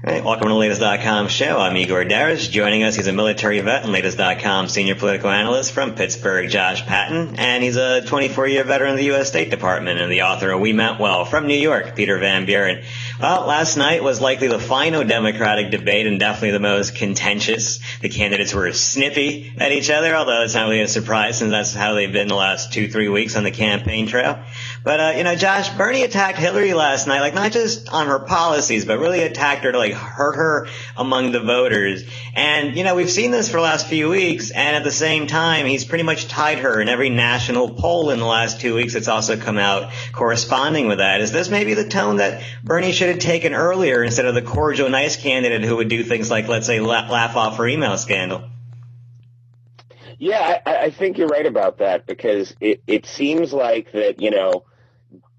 All right, welcome to the Latest.com show. I'm Igor Daras. Joining us, he's a military vet and Latest.com senior political analyst from Pittsburgh, Josh Patton. And he's a 24-year veteran of the U.S. State Department and the author of We Meant Well from New York, Peter Van Buren. Well, last night was likely the final Democratic debate and definitely the most contentious. The candidates were snippy at each other, although it's not really a surprise since that's how they've been the last 2-3 weeks on the campaign trail. But, Josh, Bernie attacked Hillary last night, like not just on her policies, but really attacked her to hurt her among the voters. And, we've seen this for the last few weeks, and at the same time, he's pretty much tied her in every national poll in the last 2 weeks. It's also come out corresponding with that. Is this maybe the tone that Bernie should have taken earlier instead of the cordial, nice candidate who would do things like, let's say, laugh off her email scandal? Yeah, I think you're right about that because it seems like that,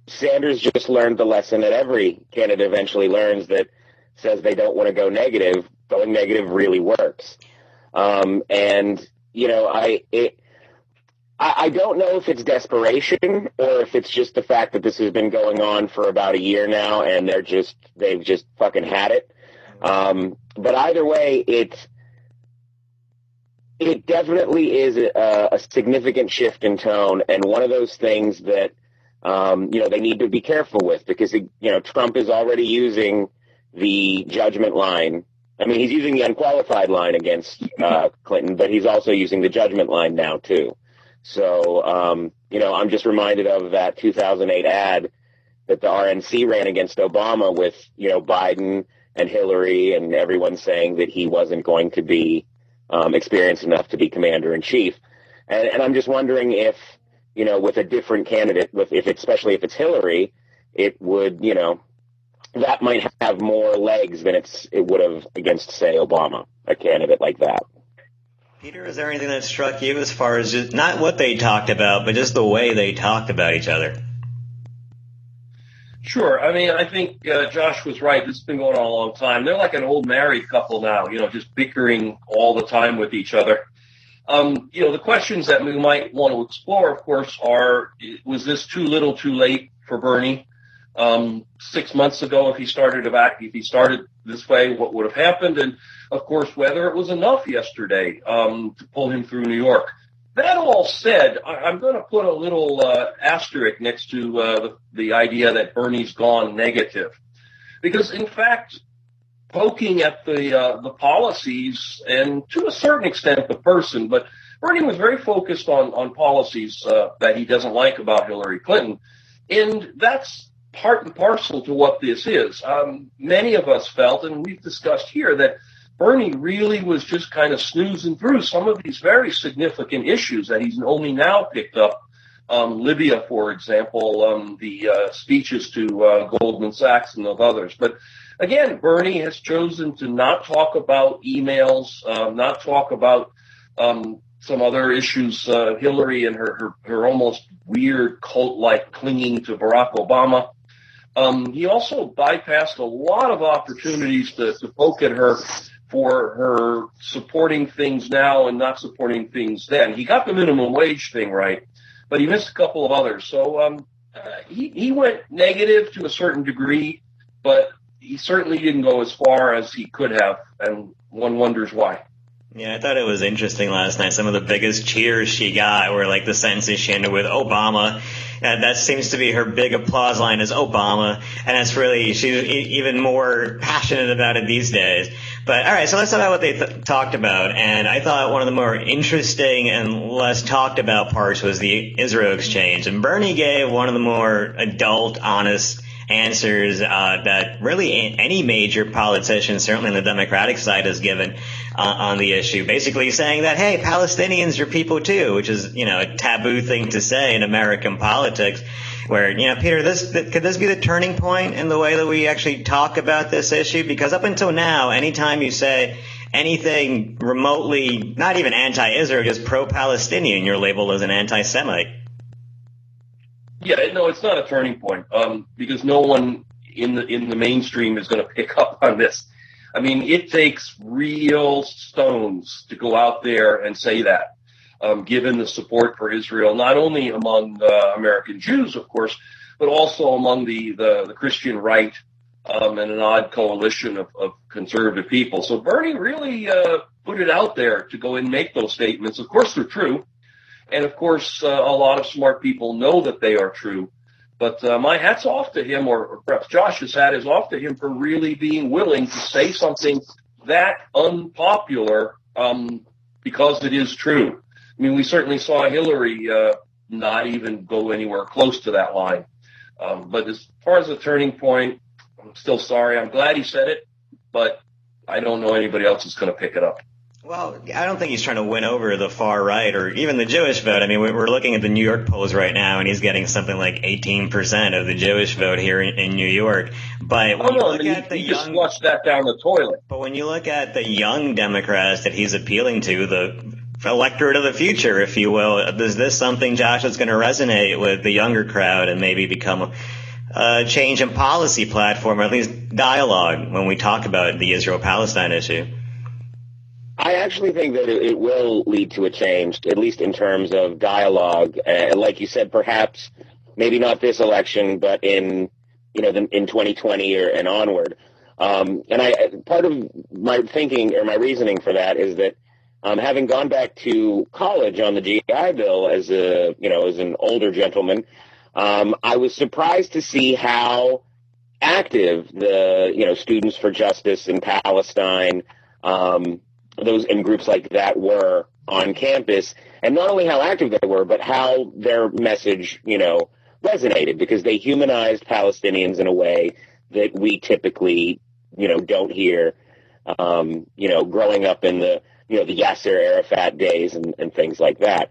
Sanders just learned the lesson that every candidate eventually learns that says they don't want to go negative. Going negative really works. I don't know if it's desperation or if it's just the fact that this has been going on for about a year now and they've just fucking had it. But either way, it definitely is a significant shift in tone, and one of those things that they need to be careful with because Trump is already using the judgment line. I mean, he's using the unqualified line against Clinton, but he's also using the judgment line now too. So I'm just reminded of that 2008 ad that the RNC ran against Obama with Biden and Hillary and everyone saying that he wasn't going to be experienced enough to be commander in chief. And I'm just wondering if, with a different candidate, especially if it's Hillary, it would, that might have more legs than it would have against, say, Obama, a candidate like that. Peter, is there anything that struck you as far as just not what they talked about, but just the way they talked about each other? Sure. I mean, I think Josh was right. This has been going on a long time. They're like an old married couple now, just bickering all the time with each other. The questions that we might want to explore, of course, are, was this too little too late for Bernie? 6 months ago, if he started this way, what would have happened? And, of course, whether it was enough yesterday to pull him through New York. That all said, I'm going to put a little asterisk next to the idea that Bernie's gone negative. Because, in fact, poking at the policies and, to a certain extent, the person, but Bernie was very focused on policies that he doesn't like about Hillary Clinton. And that's part and parcel to what this is. Many of us felt, and we've discussed here, that Bernie really was just kind of snoozing through some of these very significant issues that he's only now picked up. Libya, for example, the speeches to Goldman Sachs and of others. But again, Bernie has chosen to not talk about emails, not talk about some other issues, Hillary and her almost weird cult-like clinging to Barack Obama. He also bypassed a lot of opportunities to poke at her for her supporting things now and not supporting things then. He got the minimum wage thing right, but he missed a couple of others. So he went negative to a certain degree, but he certainly didn't go as far as he could have, and one wonders why. Yeah, I thought it was interesting last night. Some of the biggest cheers she got were like the sentences she ended with Obama. And that seems to be her big applause line is Obama. And that's really, she's even more passionate about it these days. But all right, so let's talk about what they talked about. And I thought one of the more interesting and less talked about parts was the Israel exchange. And Bernie gave one of the more adult, honest answers that really any major politician, certainly on the Democratic side, has given on the issue, basically saying that, hey, Palestinians are people too, which is, a taboo thing to say in American politics, where, Peter, could this be the turning point in the way that we actually talk about this issue? Because up until now, anytime you say anything remotely, not even anti-Israel, just pro-Palestinian, you're labeled as an anti-Semite. Yeah, no, it's not a turning point because no one in the mainstream is going to pick up on this. I mean, it takes real stones to go out there and say that, given the support for Israel, not only among American Jews, of course, but also among the Christian right and an odd coalition of conservative people. So Bernie really put it out there to go and make those statements. Of course, they're true. And of course, a lot of smart people know that they are true. But my hat's off to him, or perhaps Josh's hat is off to him for really being willing to say something that unpopular because it is true. I mean, we certainly saw Hillary not even go anywhere close to that line. But as far as the turning point, I'm still sorry. I'm glad he said it, but I don't know anybody else that's going to pick it up. Well, I don't think he's trying to win over the far right or even the Jewish vote. I mean, we're looking at the New York polls right now, and he's getting something like 18% of the Jewish vote here in New York. But when you look at the he young, just flushed that down the toilet. But when you look at the young Democrats that he's appealing to, the electorate of the future, if you will, is this something, Josh, that's going to resonate with the younger crowd and maybe become a change in policy platform, or at least dialogue, when we talk about the Israel-Palestine issue? I actually think that it will lead to a change, at least in terms of dialogue. Like you said, perhaps maybe not this election, but in 2020 and onward. And part of my thinking or my reasoning for that is that having gone back to college on the GI Bill as an older gentleman, I was surprised to see how active the Students for Justice in Palestine, those in groups like that were on campus, and not only how active they were, but how their message, resonated, because they humanized Palestinians in a way that we typically, don't hear, growing up in the Yasser Arafat days and things like that.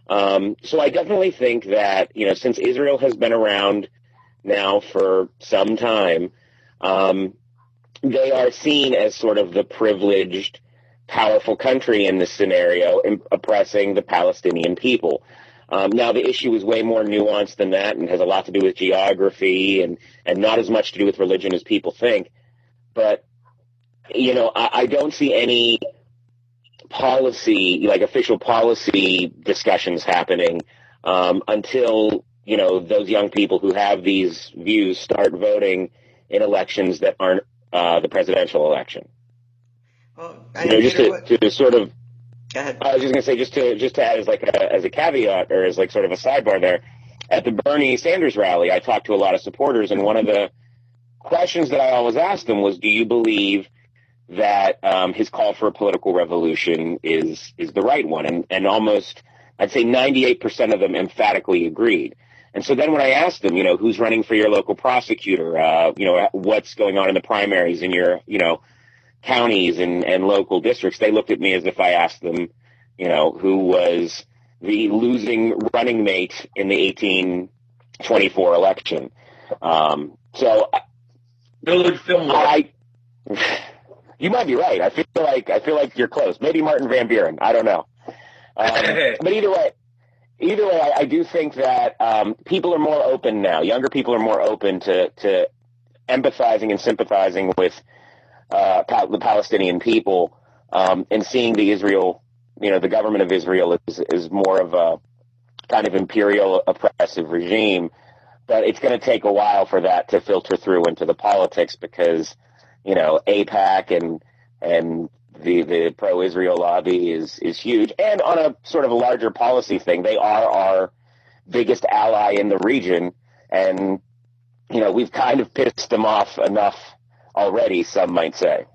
So I definitely think that, since Israel has been around now for some time, they are seen as sort of the privileged, powerful country in this scenario, oppressing the Palestinian people. Now, the issue is way more nuanced than that and has a lot to do with geography and not as much to do with religion as people think. But, I don't see any policy, like official policy discussions happening until, those young people who have these views start voting in elections that aren't the presidential election. Well, to sort of, go ahead. I was just going to say, just to add as a caveat, or as like sort of a sidebar there, at the Bernie Sanders rally, I talked to a lot of supporters, and one of the questions that I always asked them was, do you believe that his call for a political revolution is the right one? And almost, I'd say 98% of them emphatically agreed. And so then when I asked them, who's running for your local prosecutor, what's going on in the primaries in your, counties and local districts, they looked at me as if I asked them, who was the losing running mate in the 1824 election. So you might be right. I feel like you're close. Maybe Martin Van Buren. I don't know. But either way, I do think that people are more open now. Younger people are more open to empathizing and sympathizing with the Palestinian people, and seeing the government of Israel is more of a kind of imperial oppressive regime. But it's going to take a while for that to filter through into the politics, because, AIPAC and the pro-Israel lobby is huge. And on a sort of a larger policy thing, they are our biggest ally in the region. And, we've kind of pissed them off enough already, some might say.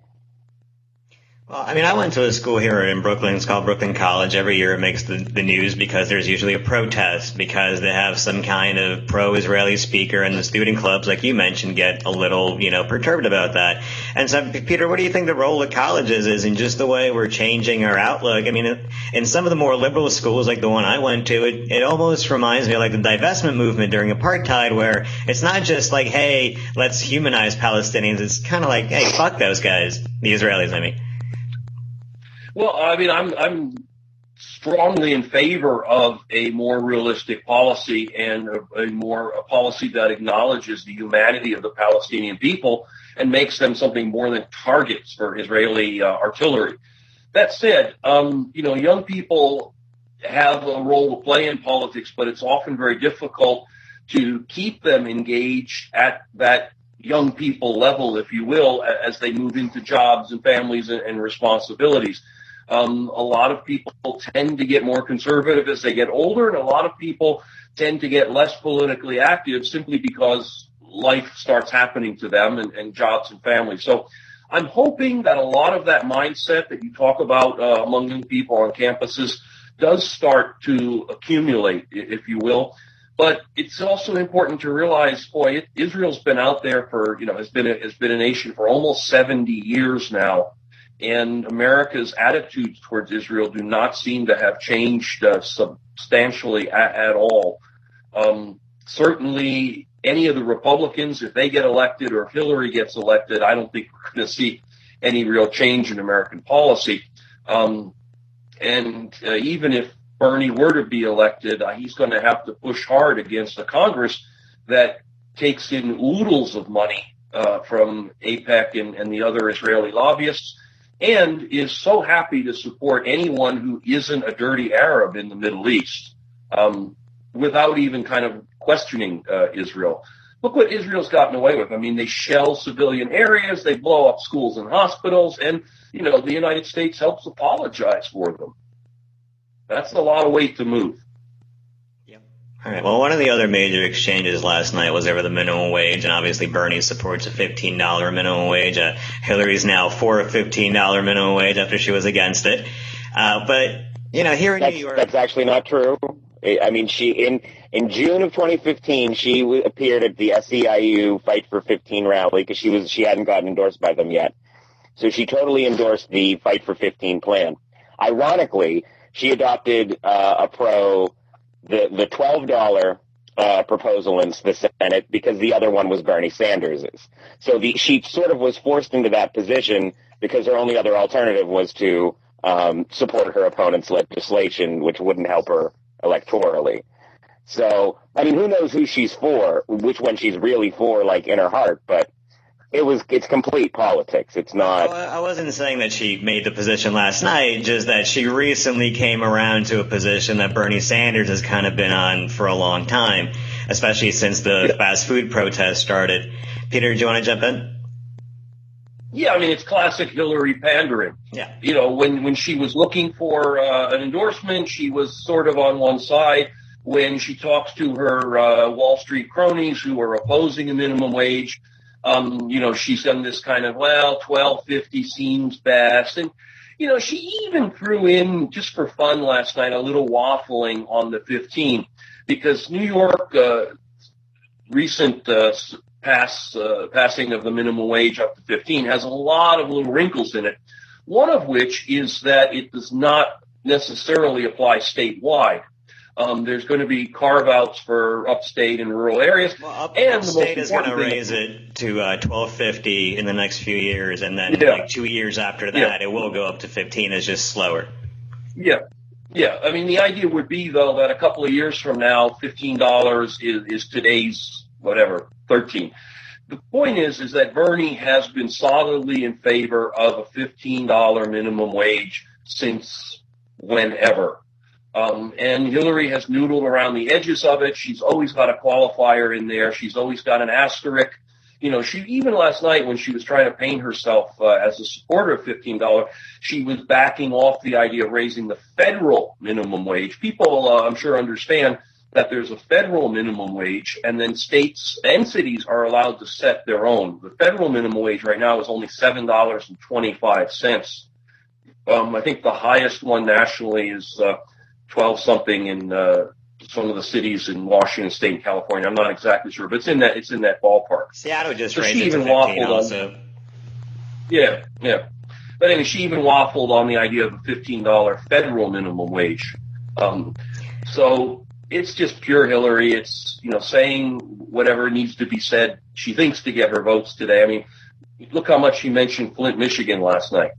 Well, I mean, I went to a school here in Brooklyn. It's called Brooklyn College. Every year it makes the news because there's usually a protest, because they have some kind of pro-Israeli speaker, and the student clubs, like you mentioned, get a little, perturbed about that. And so, Peter, what do you think the role of colleges is in just the way we're changing our outlook? I mean, in some of the more liberal schools, like the one I went to, it almost reminds me of like the divestment movement during apartheid, where it's not just like, hey, let's humanize Palestinians. It's kind of like, hey, fuck those guys, the Israelis, I mean. Well, I mean, I'm strongly in favor of a more realistic policy, and a policy that acknowledges the humanity of the Palestinian people and makes them something more than targets for Israeli artillery. That said, young people have a role to play in politics, but it's often very difficult to keep them engaged at that young people level, if you will, as they move into jobs and families and responsibilities. A lot of people tend to get more conservative as they get older, and a lot of people tend to get less politically active simply because life starts happening to them and jobs and families. So I'm hoping that a lot of that mindset that you talk about among young people on campuses does start to accumulate, if you will. But it's also important to realize, boy, Israel's been out there for, has been a nation for almost 70 years now. And America's attitudes towards Israel do not seem to have changed substantially at all. Certainly, any of the Republicans, if they get elected or if Hillary gets elected, I don't think we're going to see any real change in American policy. And even if Bernie were to be elected, he's going to have to push hard against a Congress that takes in oodles of money from AIPAC and the other Israeli lobbyists, and is so happy to support anyone who isn't a dirty Arab in the Middle East, without even kind of questioning Israel. Look what Israel's gotten away with. I mean, they shell civilian areas, they blow up schools and hospitals, and, the United States helps apologize for them. That's a lot of weight to move. Yep. All right. Well, one of the other major exchanges last night was over the minimum wage, and obviously Bernie supports a $15 minimum wage. Hillary's now for a $15 minimum wage after she was against it. But here in New York, that's actually not true. I mean, in June of 2015, she appeared at the SEIU Fight for 15 rally because she hadn't gotten endorsed by them yet. So she totally endorsed the Fight for 15 plan. Ironically, she adopted the $12 proposal in the Senate because the other one was Bernie Sanders's. So she sort of was forced into that position because her only other alternative was to support her opponent's legislation, which wouldn't help her electorally. So, I mean, who knows who she's for, which one she's really for, like, in her heart, but it's complete politics. It's not. I wasn't saying that she made the position last night, just that she recently came around to a position that Bernie Sanders has kind of been on for a long time, especially since the fast food protest started. Peter, do you want to jump in? Yeah, I mean, it's classic Hillary pandering. Yeah. When she was looking for an endorsement, she was sort of on one side. When she talks to her Wall Street cronies who are opposing a minimum wage, she's done this kind of, $12.50 seems best. And, she even threw in, just for fun last night, a little waffling on the 15, because New York, recent passing of the minimum wage up to 15 has a lot of little wrinkles in it. One of which is that it does not necessarily apply statewide. There's going to be carve-outs for upstate and rural areas. Well, upstate is going to raise it to $12.50 in the next few years, and then like 2 years after that, it will go up to 15. It's just slower. Yeah. I mean, the idea would be, though, that a couple of years from now, $15 is today's, 13. The point is that Bernie has been solidly in favor of a $15 minimum wage since whenever. And Hillary has noodled around the edges of it. She's always got a qualifier in there. She's always got an asterisk. She even last night when she was trying to paint herself as a supporter of $15, she was backing off the idea of raising the federal minimum wage. People, I'm sure, understand that there's a federal minimum wage, and then states and cities are allowed to set their own. The federal minimum wage right now is only $7.25. I think the highest one nationally is 12 something in some of the cities in Washington State and California. I'm not exactly sure, but it's in that ballpark. Seattle just raised it to 15 also. Yeah. But anyway, she even waffled on the idea of a $15 federal minimum wage. So it's just pure Hillary. It's, saying whatever needs to be said she thinks to get her votes today. I mean, look how much she mentioned Flint, Michigan last night.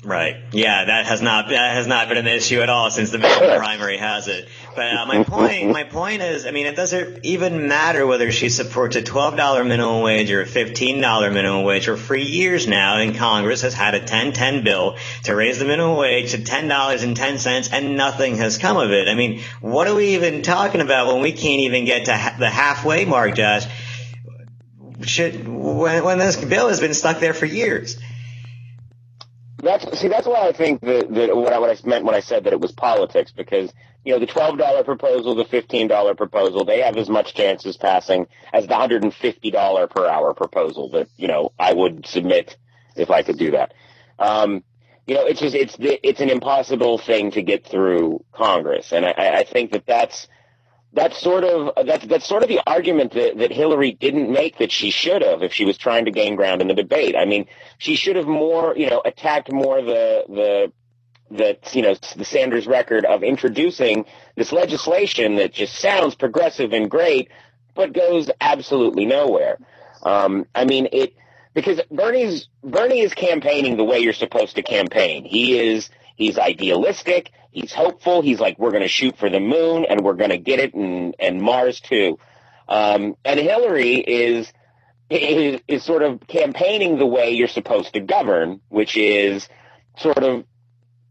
Right. Yeah, that has not been an issue at all since the Michigan primary has it. But my point is, I mean, it doesn't even matter whether she supports a $12 minimum wage or a $15 minimum wage. For 3 years now, in Congress has had a 10-10 bill to raise the minimum wage to $10.10, and nothing has come of it. I mean, what are we even talking about when we can't even get to the halfway mark, Josh? when this bill has been stuck there for years. That's why I think that what I meant when I said that it was politics, because, the $12 proposal, the $15 proposal, they have as much chance as passing as the $150 per hour proposal that, I would submit if I could do that. It's an impossible thing to get through Congress. And I think that's sort of the argument that Hillary didn't make that she should have if she was trying to gain ground in the debate. I mean, she should have attacked more the Sanders record of introducing this legislation that just sounds progressive and great, but goes absolutely nowhere. Because Bernie is campaigning the way you're supposed to campaign. He's idealistic. He's hopeful. He's like, we're going to shoot for the moon and we're going to get it and Mars too. And Hillary is sort of campaigning the way you're supposed to govern, which is sort of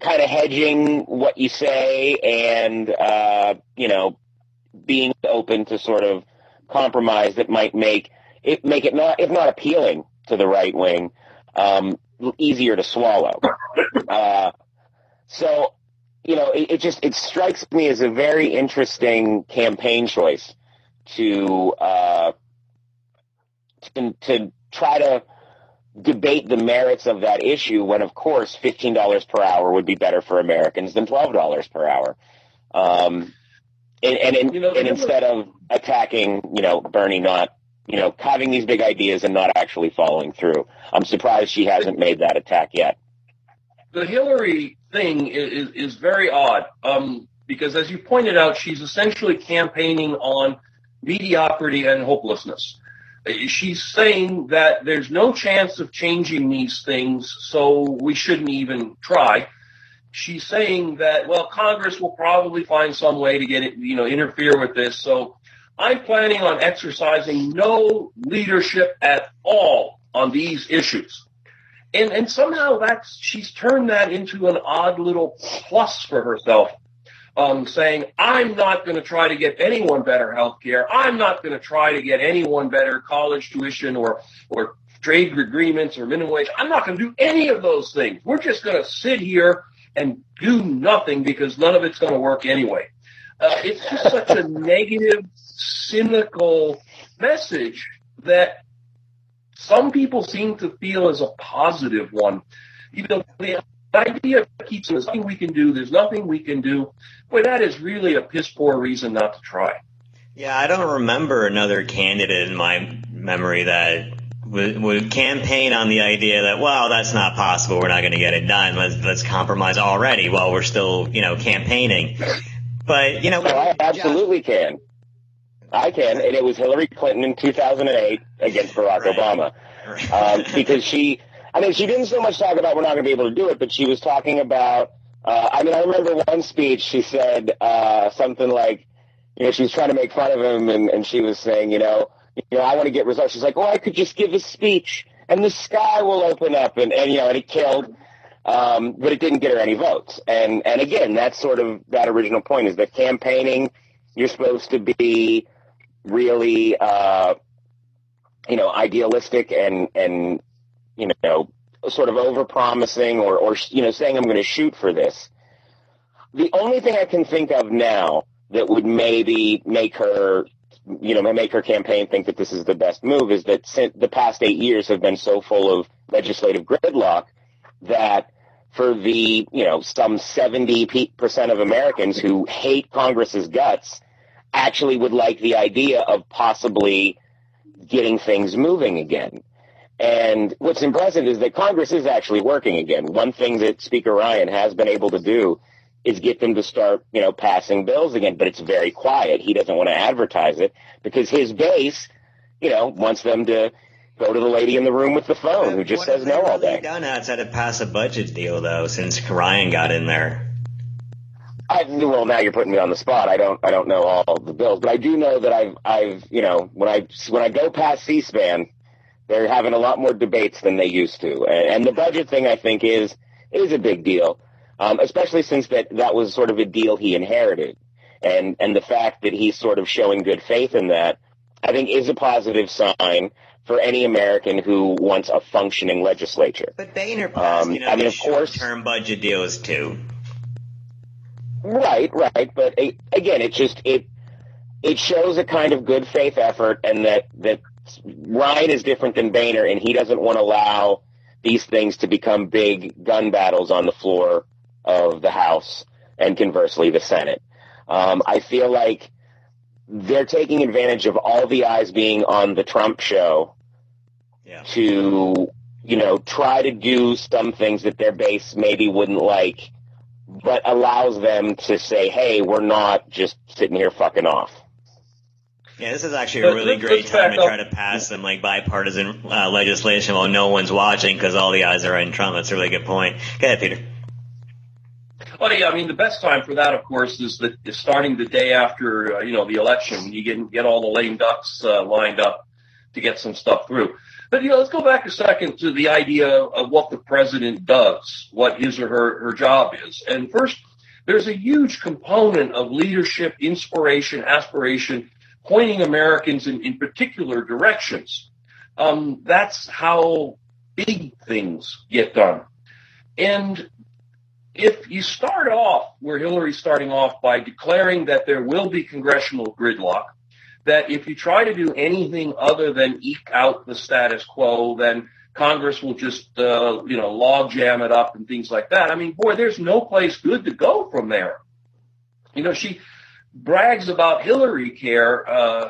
kind of hedging what you say and, being open to sort of compromise that might make it not, if not appealing to the right wing, easier to swallow. So, it strikes me as a very interesting campaign choice to try to debate the merits of that issue when, of course, $15 per hour would be better for Americans than $12 per hour. And instead of attacking, Bernie not, having these big ideas and not actually following through. I'm surprised she hasn't made that attack yet. The Hillary thing is very odd, because as you pointed out, she's essentially campaigning on mediocrity and hopelessness. She's saying that there's no chance of changing these things, so we shouldn't even try. She's saying that, well, Congress will probably find some way to get it, interfere with this. So I'm planning on exercising no leadership at all on these issues. And somehow she's turned that into an odd little plus for herself, saying, I'm not going to try to get anyone better health care. I'm not going to try to get anyone better college tuition or trade agreements or minimum wage. I'm not going to do any of those things. We're just going to sit here and do nothing because none of it's going to work anyway. It's just such a negative, cynical message that some people seem to feel as a positive one. The idea keeps there's nothing we can do. There's nothing we can do. Boy, that is really a piss poor reason not to try. Yeah, I don't remember another candidate in my memory that would campaign on the idea that, well, that's not possible. We're not going to get it done. Let's compromise already while we're still, campaigning. But, I absolutely can. I can, and it was Hillary Clinton in 2008 against Barack Obama. Because she didn't so much talk about we're not going to be able to do it, but she was talking about, I remember one speech, she said something like, she was trying to make fun of him, and she was saying, I want to get results. She's like, I could just give a speech, and the sky will open up, and it killed, but it didn't get her any votes. And again, that's sort of that original point, is that campaigning, you're supposed to be really, idealistic and sort of over-promising or saying I'm going to shoot for this. The only thing I can think of now that would maybe make her campaign think that this is the best move is that since the past 8 years have been so full of legislative gridlock that for the, some 70% of Americans who hate Congress's guts actually would like the idea of possibly getting things moving again. And what's impressive is that Congress is actually working again. One thing that Speaker Ryan has been able to do is get them to start, passing bills again, but it's very quiet. He doesn't want to advertise it because his base, wants them to go to the lady in the room with the phone who just says no all day. What have they really done outside of pass a budget deal, though, since Ryan got in there? Well, now you're putting me on the spot. I don't know all the bills, but I do know that I've when I go past C-SPAN, they're having a lot more debates than they used to, and the budget thing I think is a big deal, especially since that was sort of a deal he inherited, and the fact that he's sort of showing good faith in that, I think, is a positive sign for any American who wants a functioning legislature. But Boehner passed, I mean, these of course, short-term budget deals too. right. But again, it shows a kind of good faith effort, and that Ryan is different than Boehner, and he doesn't want to allow these things to become big gun battles on the floor of the House and conversely the Senate. I feel like they're taking advantage of all the eyes being on the Trump show to, try to do some things that their base maybe wouldn't like, but allows them to say, hey, we're not just sitting here fucking off. Yeah, this is actually a really great time to try to pass some bipartisan legislation while no one's watching because all the eyes are on Trump. That's a really good point. Go ahead, Peter. Well, yeah, I mean, the best time for that, of course, is starting the day after, the election. When you get all the lame ducks lined up to get some stuff through. But, let's go back a second to the idea of what the president does, what his or her job is. And first, there's a huge component of leadership, inspiration, aspiration, pointing Americans in particular directions. That's how big things get done. And if you start off where Hillary's starting off by declaring that there will be congressional gridlock, that if you try to do anything other than eke out the status quo, then Congress will just, log jam it up and things like that. I mean, boy, there's no place good to go from there. She brags about Hillary Care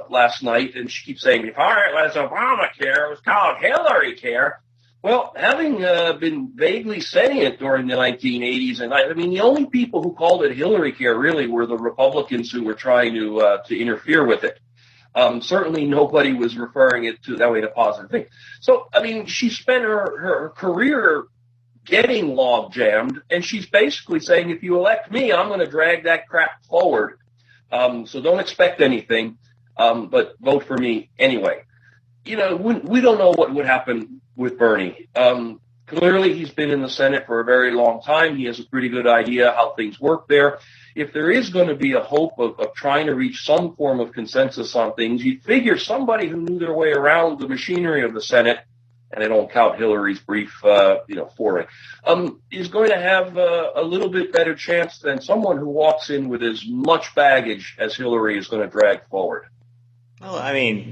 last night, and she keeps saying, before it was Obamacare, it was called Hillary Care. Well, having been vaguely saying it during the 1980s, and the only people who called it Hillary Care really were the Republicans who were trying to interfere with it. Certainly nobody was referring it to that way in a positive thing. So, she spent her career getting log jammed, and she's basically saying, if you elect me, I'm going to drag that crap forward. So don't expect anything, but vote for me anyway. We don't know what would happen with Bernie. Clearly, he's been in the Senate for a very long time. He has a pretty good idea how things work there. If there is going to be a hope of trying to reach some form of consensus on things, you'd figure somebody who knew their way around the machinery of the Senate, and I don't count Hillary's brief, foray, is going to have a little bit better chance than someone who walks in with as much baggage as Hillary is going to drag forward. Well,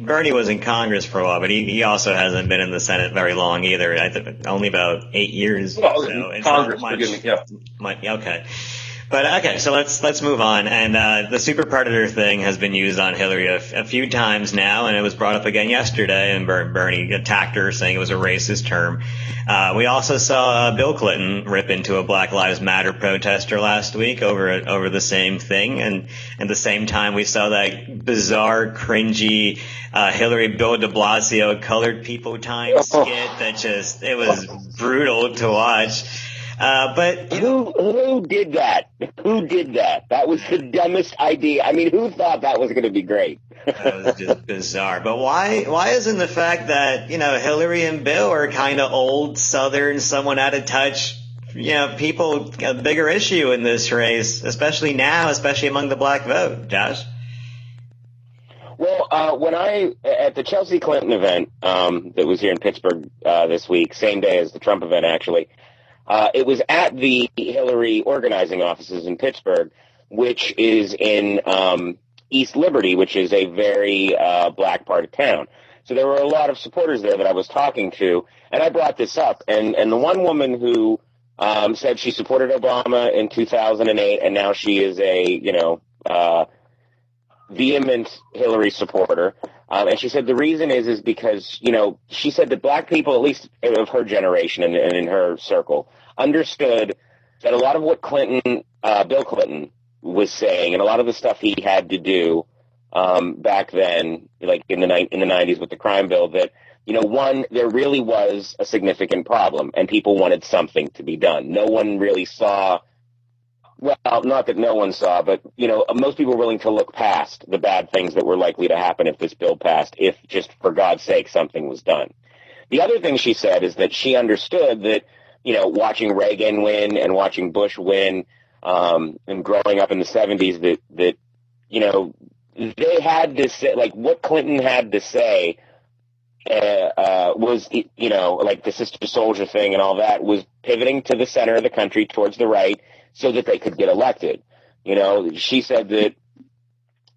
Bernie was in Congress for a while, but he also hasn't been in the Senate very long either. I think only about 8 years. Well, so it's Congress, not much, forgive me, yeah. Okay. But okay, so let's move on. And the super predator thing has been used on Hillary a few times now, and it was brought up again yesterday. And Bernie attacked her, saying it was a racist term. We also saw Bill Clinton rip into a Black Lives Matter protester last week over the same thing. And at the same time, we saw that bizarre, cringy Hillary Bill De Blasio colored people time skit that it was brutal to watch. But who did that? Who did that? That was the dumbest idea. Who thought that was going to be great? That was just bizarre. But why isn't the fact that, Hillary and Bill are kind of old, Southern, somewhat out of touch, people a bigger issue in this race, especially now, especially among the black vote, Josh? Well, at the Chelsea Clinton event that was here in Pittsburgh this week, same day as the Trump event, actually, it was at the Hillary organizing offices in Pittsburgh, which is in East Liberty, which is a very black part of town. So there were a lot of supporters there that I was talking to, and I brought this up. And the one woman who said she supported Obama in 2008, and now she is a vehement Hillary supporter. And she said the reason is because, she said that black people, at least of her generation and in her circle, understood that a lot of what Bill Clinton was saying, and a lot of the stuff he had to do back then, like in the 90s with the crime bill, that, one, there really was a significant problem, and people wanted something to be done. No one really saw. Well, not that no one saw, but, most people were willing to look past the bad things that were likely to happen if this bill passed, if just for God's sake something was done. The other thing she said is that she understood that, watching Reagan win and watching Bush win, and growing up in the 70s, that they had to say, like, what Clinton had to say was, like the Sister Soldier thing and all that, was pivoting to the center of the country towards the right so that they could get elected. She said that,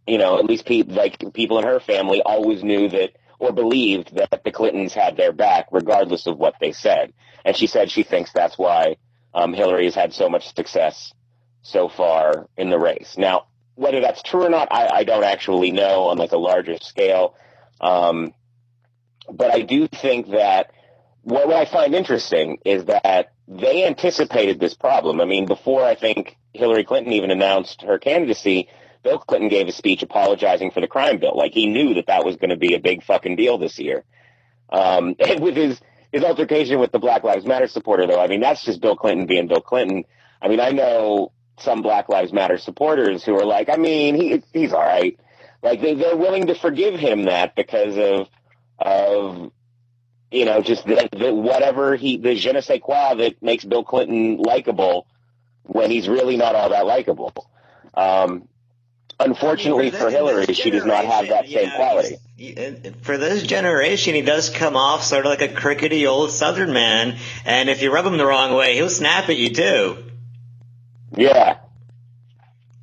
at least people in her family always knew that or believed that the Clintons had their back regardless of what they said. And she said she thinks that's why Hillary has had so much success so far in the race. Now, whether that's true or not, I don't actually know on like a larger scale. But I do think that what I find interesting is that they anticipated this problem. I mean, before I think Hillary Clinton even announced her candidacy, Bill Clinton gave a speech apologizing for the crime bill. Like, he knew that was going to be a big fucking deal this year. And with his altercation with the Black Lives Matter supporter, though, I mean, that's just Bill Clinton being Bill Clinton. I mean, I know some Black Lives Matter supporters who are like, I mean, he's all right. Like, they're willing to forgive him that because of just whatever the je ne sais quoi that makes Bill Clinton likable when he's really not all that likable. Unfortunately for Hillary, she does not have that same quality. For this generation, he does come off sort of like a crickety old Southern man, and if you rub him the wrong way, he'll snap at you too. Yeah.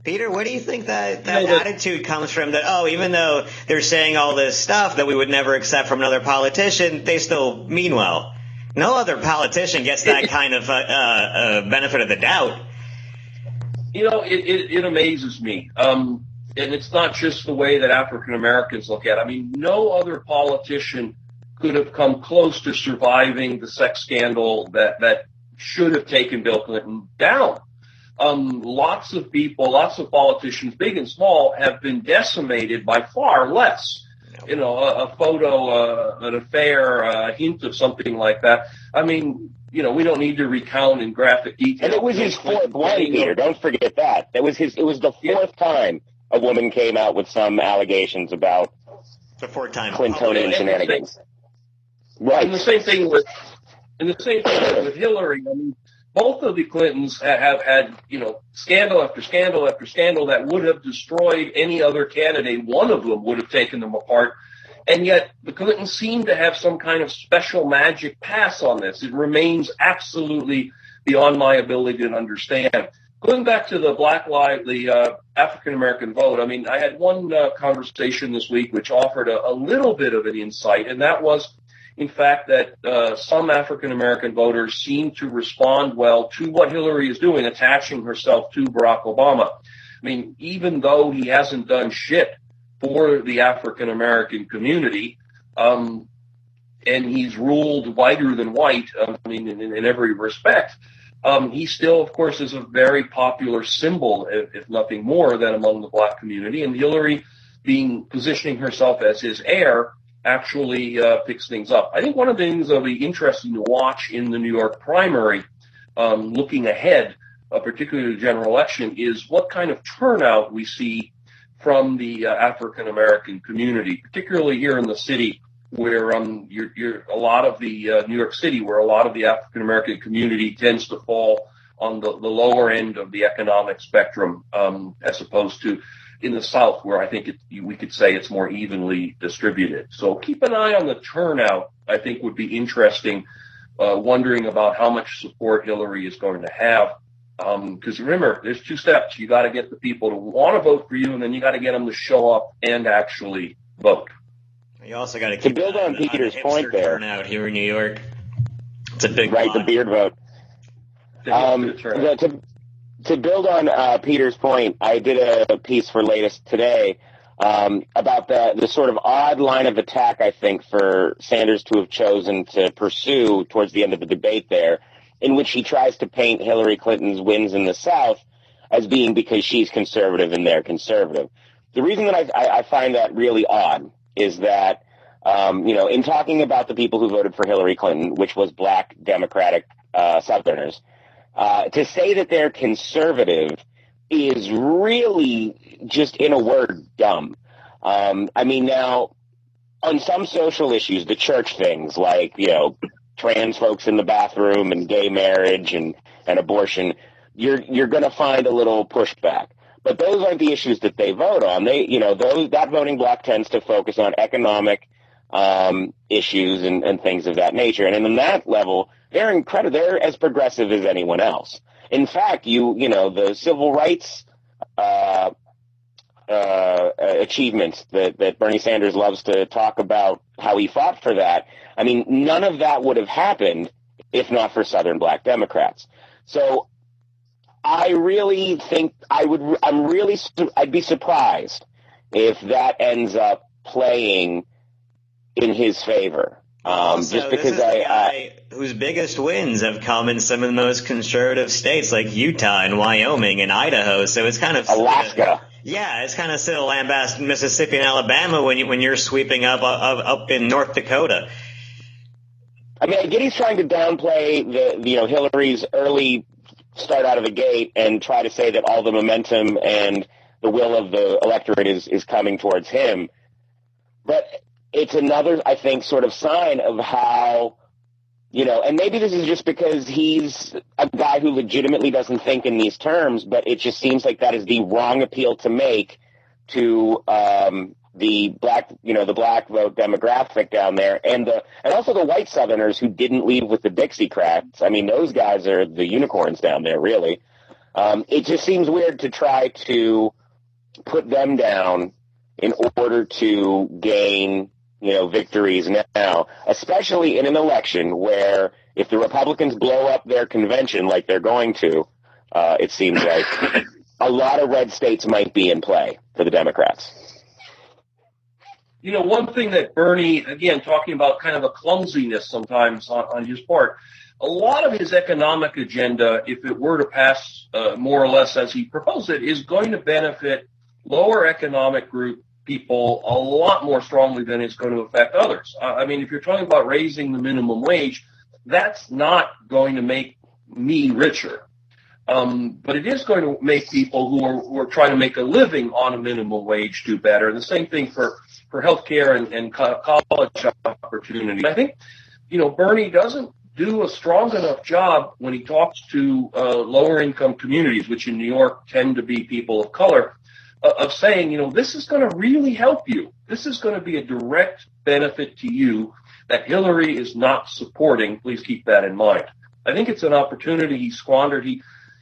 Peter, where do you think that attitude comes from? That, even though they're saying all this stuff that we would never accept from another politician, they still mean well. No other politician gets that kind of benefit of the doubt. It amazes me. And it's not just the way that African Americans look at it. I mean, no other politician could have come close to surviving the sex scandal that should have taken Bill Clinton down. Lots of people, lots of politicians, big and small, have been decimated by far less. A photo, an affair, a hint of something like that. I mean, we don't need to recount in graphic detail. And it was his fourth one, Peter. Don't forget that. It was the fourth time a woman came out with some allegations about the fourth time Clintonian shenanigans. Right. And the same thing with Hillary. I mean, both of the Clintons have had, scandal after scandal after scandal that would have destroyed any other candidate. One of them would have taken them apart. And yet the Clintons seem to have some kind of special magic pass on this. It remains absolutely beyond my ability to understand. Going back to the African-American vote, I mean, I had one conversation this week which offered a little bit of an insight, and that was, in fact, that some African-American voters seem to respond well to what Hillary is doing, attaching herself to Barack Obama. I mean, even though he hasn't done shit for the African-American community, and he's ruled whiter than white, in every respect, he still, of course, is a very popular symbol, if nothing more, than among the black community. And Hillary, positioning herself as his heir, actually picks things up. I think one of the things that'll be interesting to watch in the New York primary, looking ahead, particularly the general election, is what kind of turnout we see from the African-American community, particularly here in the city, where you're a lot of the New York City, where a lot of the African-American community tends to fall on the lower end of the economic spectrum, as opposed to in the South, where I think we could say it's more evenly distributed. So keep an eye on the turnout. I think would be interesting, wondering about how much support Hillary is going to have. Because remember, there's two steps. You got to get the people to want to vote for you, and then you got to get them to show up and actually vote. You also got to build on Peter's point there. Turnout here in New York, it's a big right. The beard vote. To build on Peter's point, I did a piece for Latest today about the sort of odd line of attack, I think, for Sanders to have chosen to pursue towards the end of the debate there, in which he tries to paint Hillary Clinton's wins in the South as being because she's conservative and they're conservative. The reason that I find that really odd is that, in talking about the people who voted for Hillary Clinton, which was black Democratic Southerners, to say that they're conservative is really just, in a word, dumb. Now, on some social issues, the church things like, trans folks in the bathroom and gay marriage and abortion, you're going to find a little pushback. But those aren't the issues that they vote on. That voting bloc tends to focus on economic issues and things of that nature. And on that level, they're incredible. They're as progressive as anyone else. In fact, the civil rights achievements that Bernie Sanders loves to talk about, how he fought for that. I mean, none of that would have happened if not for Southern Black Democrats. So I really think I'd be surprised if that ends up playing in his favor. Also, just because this is the guy whose biggest wins have come in some of the most conservative states like Utah and Wyoming and Idaho. So it's kind of Alaska. It's kind of still lambast Mississippi and Alabama when you're sweeping up in North Dakota. I mean, I get he's trying to downplay Hillary's early start out of the gate and try to say that all the momentum and the will of the electorate is coming towards him. But it's another, I think, sort of sign of how, and maybe this is just because he's a guy who legitimately doesn't think in these terms, but it just seems like that is the wrong appeal to make to the black vote demographic down there, and also the white Southerners who didn't leave with the Dixiecrats. I mean, those guys are the unicorns down there, really. It just seems weird to try to put them down in order to gain victories now, especially in an election where if the Republicans blow up their convention like they're going to, it seems like a lot of red states might be in play for the Democrats. One thing that Bernie, again, talking about kind of a clumsiness sometimes on his part, a lot of his economic agenda, if it were to pass more or less as he proposed it, is going to benefit lower economic group people a lot more strongly than it's going to affect others. I mean, if you're talking about raising the minimum wage, that's not going to make me richer. But it is going to make people who are trying to make a living on a minimum wage do better. And the same thing for healthcare and college opportunity. I think, Bernie doesn't do a strong enough job when he talks to lower income communities, which in New York tend to be people of color, of saying, this is going to really help you. This is going to be a direct benefit to you that Hillary is not supporting. Please keep that in mind. I think it's an opportunity he squandered.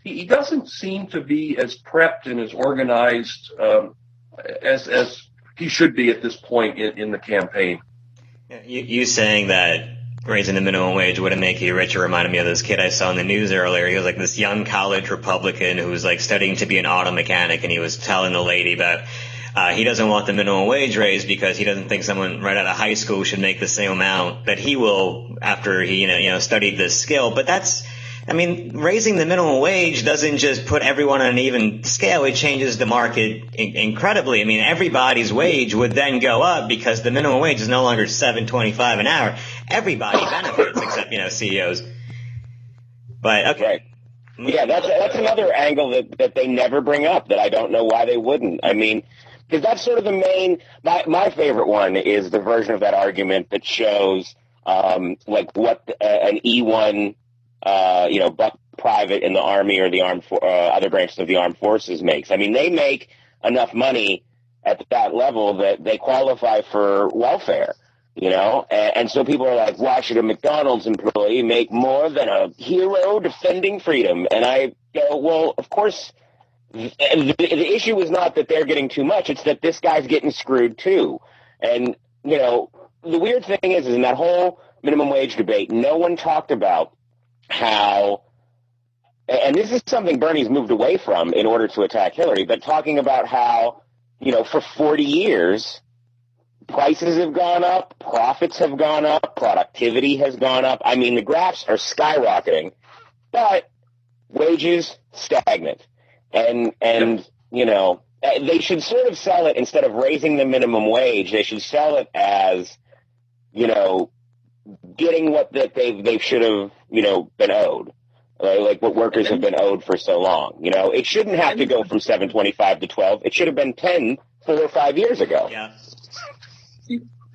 He doesn't seem to be as prepped and as organized as he should be at this point in the campaign. You saying that raising the minimum wage wouldn't make you richer reminded me of this kid I saw in the news earlier. He was like this young college Republican who was like studying to be an auto mechanic, and he was telling the lady about he doesn't want the minimum wage raised because he doesn't think someone right out of high school should make the same amount that he will after he studied this skill. But raising the minimum wage doesn't just put everyone on an even scale. It changes the market incredibly. I mean, everybody's wage would then go up because the minimum wage is no longer $7.25 an hour. Everybody benefits except, CEOs. But, okay. Right. Yeah, that's another angle that they never bring up that I don't know why they wouldn't. I mean, because that's sort of the main, my favorite one is the version of that argument that shows, what an E1, private in the Army or the other branches of the armed forces makes. I mean, they make enough money at that level that they qualify for welfare, and so people are like, why should a McDonald's employee make more than a hero defending freedom? And I go, well, of course, the issue is not that they're getting too much. It's that this guy's getting screwed too. And, the weird thing is in that whole minimum wage debate, no one talked about how, and this is something Bernie's moved away from in order to attack Hillary, but talking about how, for 40 years, prices have gone up, profits have gone up, productivity has gone up. I mean, the graphs are skyrocketing, but wages stagnant. And they should sort of sell it, instead of raising the minimum wage, they should sell it as, getting what that they should have, been owed, like what workers have been owed for so long. It shouldn't have to go from $7.25 to $12. It should have been $10 4 or 5 years ago. Yeah.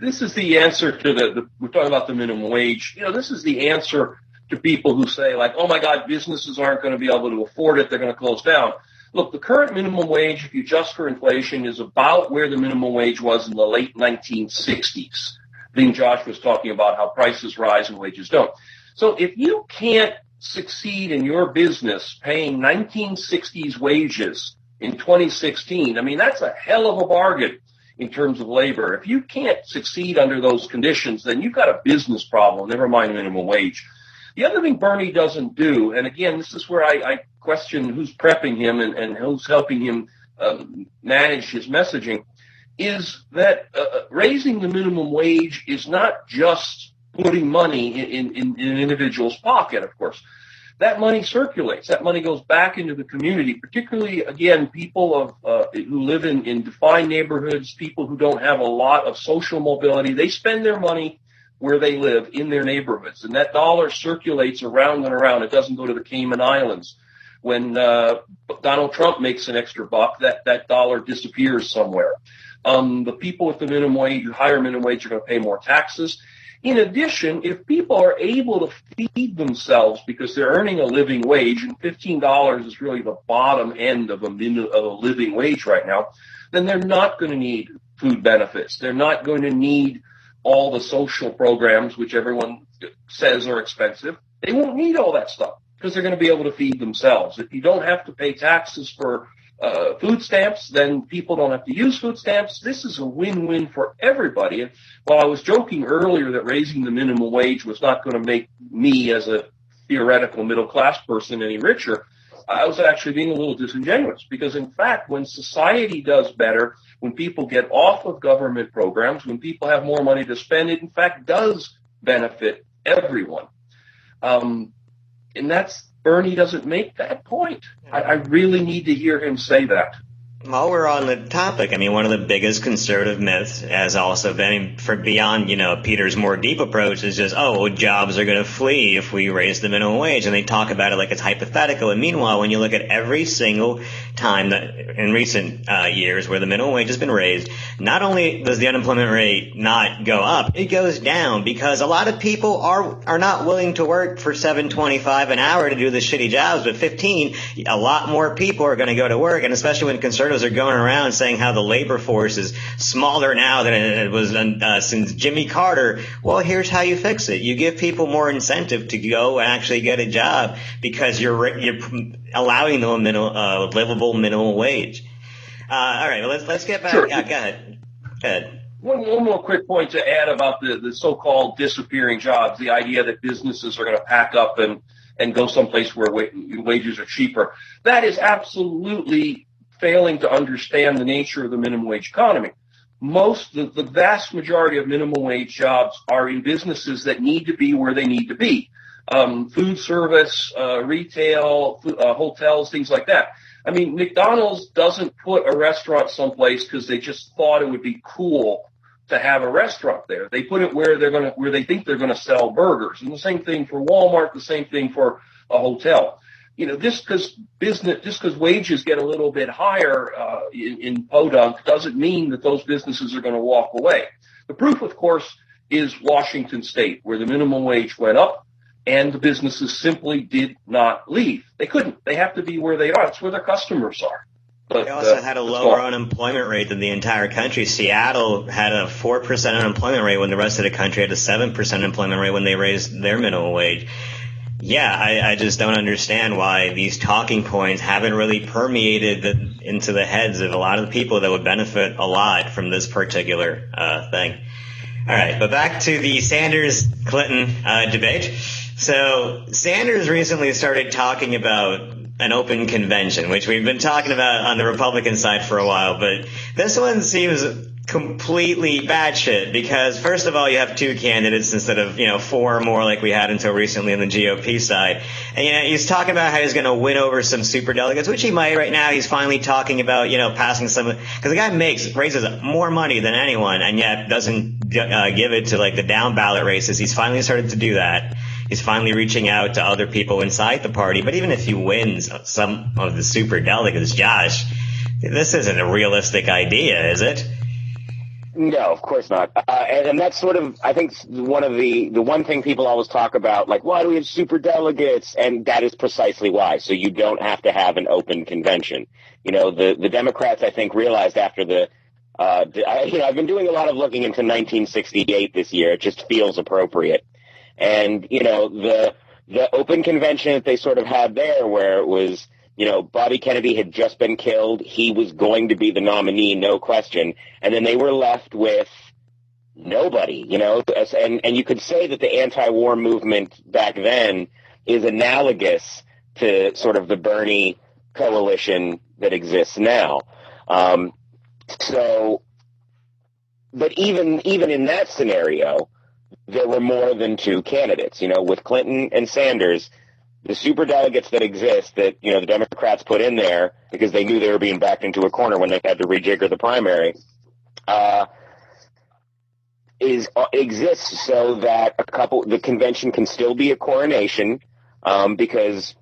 This is the answer to we're talking about the minimum wage. This is the answer to people who say, like, oh my God, businesses aren't going to be able to afford it. They're going to close down. Look, the current minimum wage, if you adjust for inflation, is about where the minimum wage was in the late 1960s. thing Josh was talking about, how prices rise and wages don't. So if you can't succeed in your business paying 1960s wages in 2016, I mean, that's a hell of a bargain in terms of labor. If you can't succeed under those conditions, then you've got a business problem, never mind minimum wage. The other thing Bernie doesn't do, and again, this is where I question who's prepping him and who's helping him manage his messaging, is that raising the minimum wage is not just putting money in an individual's pocket, of course. That money circulates. That money goes back into the community, particularly, again, people who live in defined neighborhoods, people who don't have a lot of social mobility. They spend their money where they live in their neighborhoods, and that dollar circulates around and around. It doesn't go to the Cayman Islands. When Donald Trump makes an extra buck, that dollar disappears somewhere. The people with the minimum wage, higher minimum wage, are going to pay more taxes. In addition, if people are able to feed themselves because they're earning a living wage, and $15 is really the bottom end of a living wage right now, then they're not going to need food benefits. They're not going to need all the social programs, which everyone says are expensive. They won't need all that stuff because they're going to be able to feed themselves. If you don't have to pay taxes for food stamps, then people don't have to use food stamps. This is a win-win for everybody. And while I was joking earlier that raising the minimum wage was not going to make me as a theoretical middle-class person any richer, I was actually being a little disingenuous, because in fact, when society does better, when people get off of government programs, when people have more money to spend, it in fact does benefit everyone. And Bernie doesn't make that point. I really need to hear him say that. While we're on the topic, I mean, one of the biggest conservative myths has also been, for beyond, Peter's more deep approach, is just, jobs are going to flee if we raise the minimum wage. And they talk about it like it's hypothetical. And meanwhile, when you look at every single time that in recent years where the minimum wage has been raised, not only does the unemployment rate not go up, it goes down, because a lot of people are not willing to work for $7.25 an hour to do the shitty jobs, but 15, a lot more people are going to go to work. And especially when conservatives are going around saying how the labor force is smaller now than it was since Jimmy Carter. Well, here's how you fix it. You give people more incentive to go and actually get a job, because you're allowing them a livable minimum wage. All right, well, let's get back. Sure. Yeah, go ahead. One more quick point to add about the so-called disappearing jobs, the idea that businesses are going to pack up and go someplace where wages are cheaper. That is absolutely failing to understand the nature of the minimum wage economy. The vast majority of minimum wage jobs are in businesses that need to be where they need to be. Food service, retail, hotels, things like that. I mean, McDonald's doesn't put a restaurant someplace because they just thought it would be cool to have a restaurant there. They put it where they think they're going to sell burgers. And the same thing for Walmart, the same thing for a hotel. Just because wages get a little bit higher in podunk doesn't mean that those businesses are going to walk away. The proof, of course, is Washington State, where the minimum wage went up and the businesses simply did not leave. They couldn't. They have to be where they are. It's where their customers are. But they also had a lower unemployment rate than the entire country. Seattle had a 4% unemployment rate when the rest of the country had a 7% unemployment rate when they raised their minimum wage. Yeah, I just don't understand why these talking points haven't really permeated into the heads of a lot of the people that would benefit a lot from this particular thing. All right, but back to the Sanders-Clinton debate. So Sanders recently started talking about an open convention, which we've been talking about on the Republican side for a while, but this one seems completely batshit, because first of all, you have two candidates instead of, four or more like we had until recently on the GOP side. And, he's talking about how he's going to win over some superdelegates, which he might right now. He's finally talking about, passing some, because the guy raises more money than anyone, and yet doesn't give it to like the down ballot races. He's finally started to do that. He's finally reaching out to other people inside the party. But even if he wins some of the superdelegates, Josh, this isn't a realistic idea, is it? No, of course not. And that's sort of, I think, the one thing people always talk about, like, why do we have super delegates? And that is precisely why. So you don't have to have an open convention. The Democrats, I think, realized after the I've been doing a lot of looking into 1968 this year. It just feels appropriate. And, the open convention that they sort of had there where it was, Bobby Kennedy had just been killed. He was going to be the nominee, no question. And then they were left with nobody, and you could say that the anti-war movement back then is analogous to sort of the Bernie coalition that exists now. But even in that scenario, there were more than two candidates. With Clinton and Sanders, the superdelegates that exist that the Democrats put in there because they knew they were being backed into a corner when they had to rejigger the primary, exists so that the convention can still be a coronation because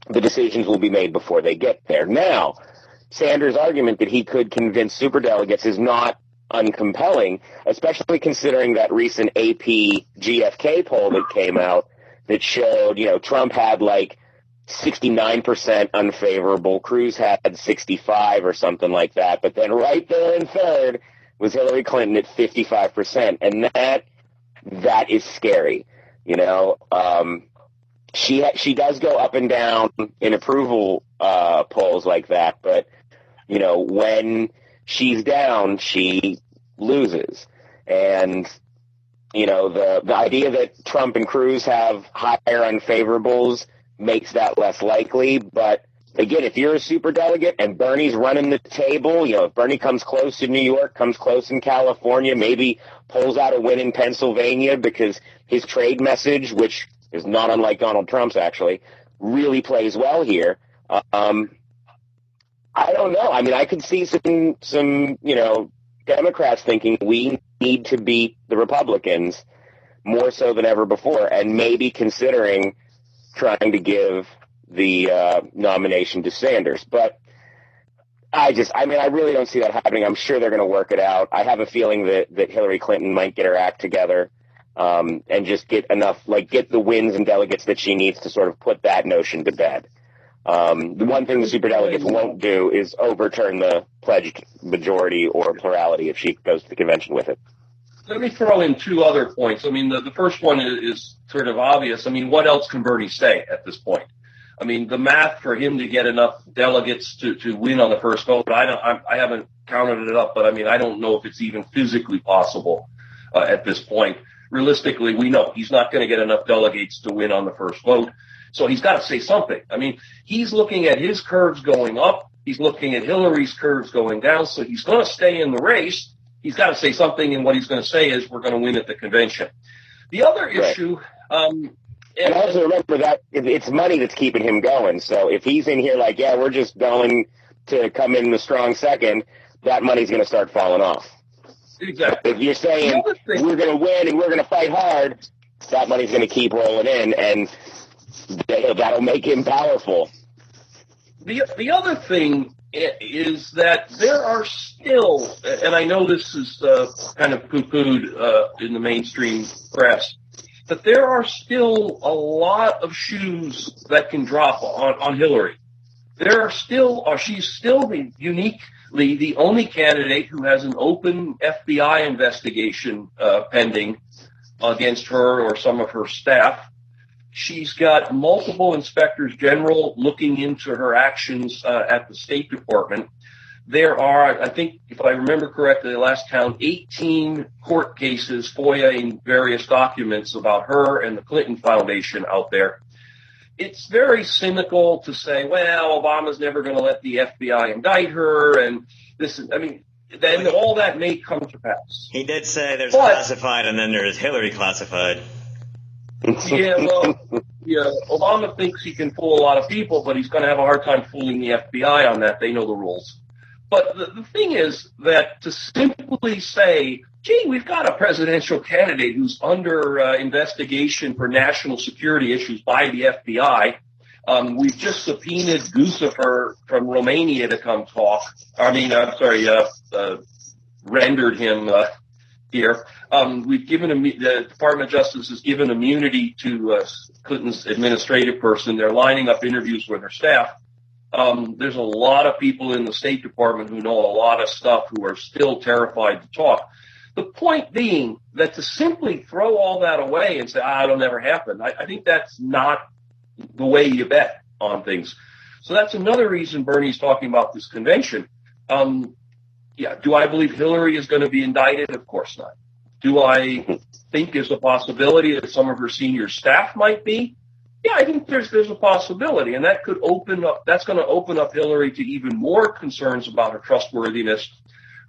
the decisions will be made before they get there. Now, Sanders' argument that he could convince superdelegates is not uncompelling, especially considering that recent AP GFK poll that came out that showed, Trump had like 69% unfavorable, Cruz had 65 or something like that, but then right there in third was Hillary Clinton at 55%, and that is scary. She does go up and down in approval polls like that, but when she's down, she loses. And the idea that Trump and Cruz have higher unfavorables makes that less likely. But again, if you're a superdelegate and Bernie's running the table, if Bernie comes close in New York, comes close in California, maybe pulls out a win in Pennsylvania because his trade message, which is not unlike Donald Trump's actually, really plays well here. I don't know. I mean, I could see some Democrats thinking we need to beat the Republicans more so than ever before, and maybe considering trying to give the nomination to Sanders. But I really don't see that happening. I'm sure they're going to work it out. I have a feeling that Hillary Clinton might get her act together and just get the wins and delegates that she needs to sort of put that notion to bed. The one thing the superdelegates won't do is overturn the pledged majority or plurality if she goes to the convention with it. Let me throw in two other points. I mean, the first one is sort of obvious. I mean, what else can Bernie say at this point? I mean, the math for him to get enough delegates to win on the first vote, I haven't counted it up, but I mean, I don't know if it's even physically possible at this point. Realistically, we know he's not going to get enough delegates to win on the first vote. So he's got to say something. I mean, he's looking at his curves going up. He's looking at Hillary's curves going down. So he's going to stay in the race. He's got to say something, and what he's going to say is we're going to win at the convention. The other issue... and also remember that it's money that's keeping him going. So if he's in here like, we're just going to come in a strong second, that money's going to start falling off. Exactly. If you're saying we're going to win and we're going to fight hard, that money's going to keep rolling in, and that'll make him powerful. The other thing is that there are still, and I know this is kind of poo-pooed in the mainstream press, but there are still a lot of shoes that can drop on Hillary. She's still uniquely the only candidate who has an open FBI investigation pending against her or some of her staff. She's got multiple inspectors general looking into her actions at the State Department. There are, I think, if I remember correctly, the last count, 18 court cases, FOIA-ing various documents about her and the Clinton Foundation out there. It's very cynical to say, well, Obama's never going to let the FBI indict her, and then all that may come to pass. He did say there's classified and then there's Hillary classified. Obama thinks he can fool a lot of people, but he's going to have a hard time fooling the FBI on that. They know the rules. But the thing is that to simply say, gee, we've got a presidential candidate who's under investigation for national security issues by the FBI. We've just subpoenaed Guccifer from Romania to come talk. Rendered him here. We've given him, the Department of Justice has given immunity to Clinton's administrative person. They're lining up interviews with her staff. There's a lot of people in the State Department who know a lot of stuff who are still terrified to talk. The point being that to simply throw all that away and say, it'll never happen, I think that's not the way you bet on things. So that's another reason Bernie's talking about this convention. Do I believe Hillary is going to be indicted? Of course not. Do I think there's a possibility that some of her senior staff might be? Yeah, I think there's a possibility, and that's going to open up Hillary to even more concerns about her trustworthiness,